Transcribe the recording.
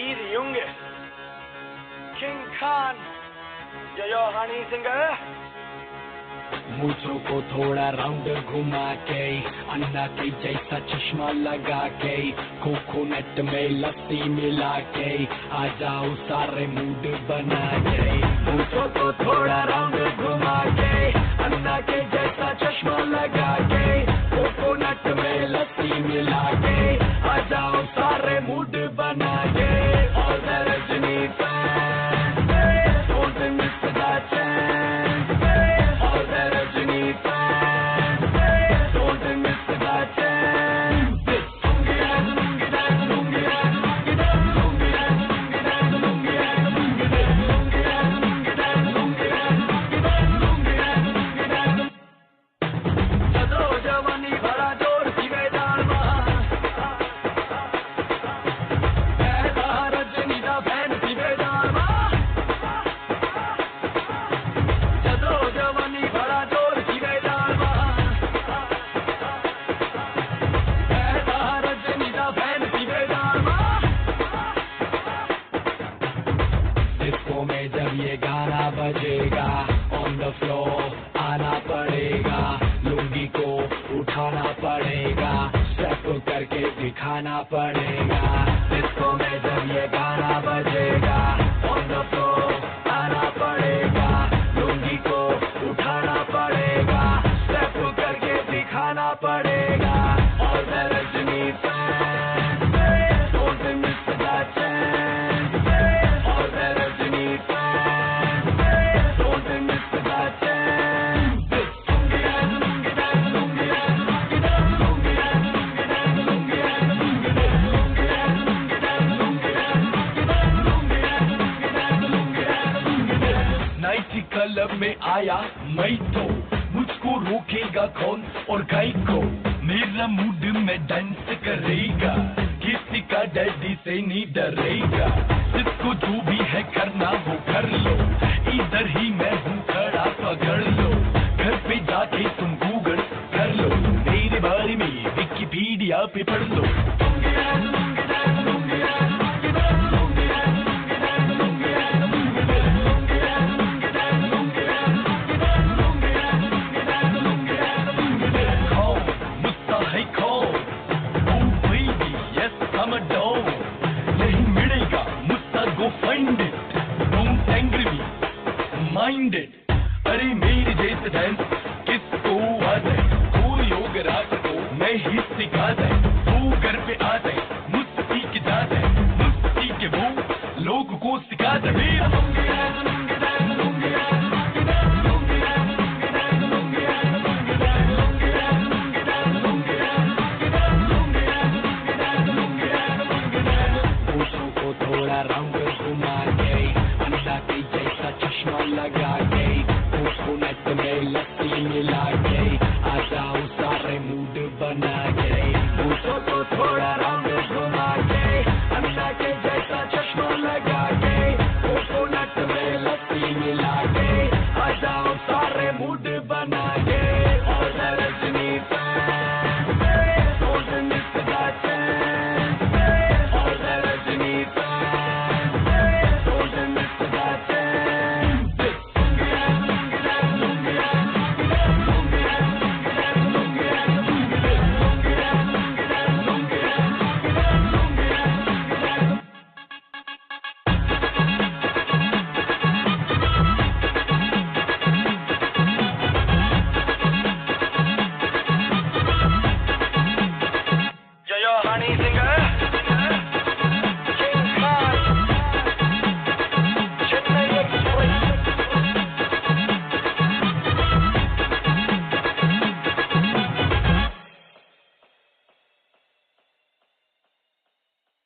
Speedy Junge, King Khan, yo honey singer. मूछों को थोड़ा round घुमा के, अन्ना के जैसा चश्मा लगा के, कोकोनट में लस्सी मिला के, आ जाओ सारे मूड बना के। मूछों को थोड़ा राउंड घुमा के, अन्ना के जैसा चश्मा लगा के, कोकोनट में लस्सी मिला के, आ जाओ सारे मूड बना के। और Rajni fan don't miss that chance, all the Rajini fans don't miss that chance. Lungi dance, lungi dance, lungi dance, lungi dance, lungi dance, lungi dance, lungi dance, lungi dance, lungi dance, lungi dance, lungi dance, lungi dance, lungi dance. चलो जवानी भरा जोर की मैदान में, ऐसा रजनी दा fan की मैदान में। में जब ये गाना बजेगा, ऑन द फ्लोर आना पड़ेगा, लुंगी को उठाना पड़ेगा, स्टेप करके दिखाना पड़ेगा। डिस्को में जब ये गाना बजेगा, ऑन द फ्लोर आना पड़ेगा, लुंगी को उठाना पड़ेगा, स्टेप करके दिखाना पड़ेगा। और Rajni fan don't miss that chance, और रजनी क्लब में आया मैं तो, मुझको रोकेगा कौन और गाय को, मेरा मूड में डांस करेगा, किसी का डैडी से नहीं डरेगा, जिसको जो भी है करना वो कर लो, इधर ही मैं हूँ खड़ा पकड़ लो, घर पे जाके तुम गूगल कर लो, मेरे बारे में विकिपीडिया पे पढ़ लो। Find it, don't angry me, mind it. अरे मेरे जैसे डांस किसको आ जाए, कोई होगा रात को मैं ही सिखा जाए, वो घर पे आ जाए, मुझसे सीख जा जाए, मुझसे सीख के वो लोगों को सिखा जाए।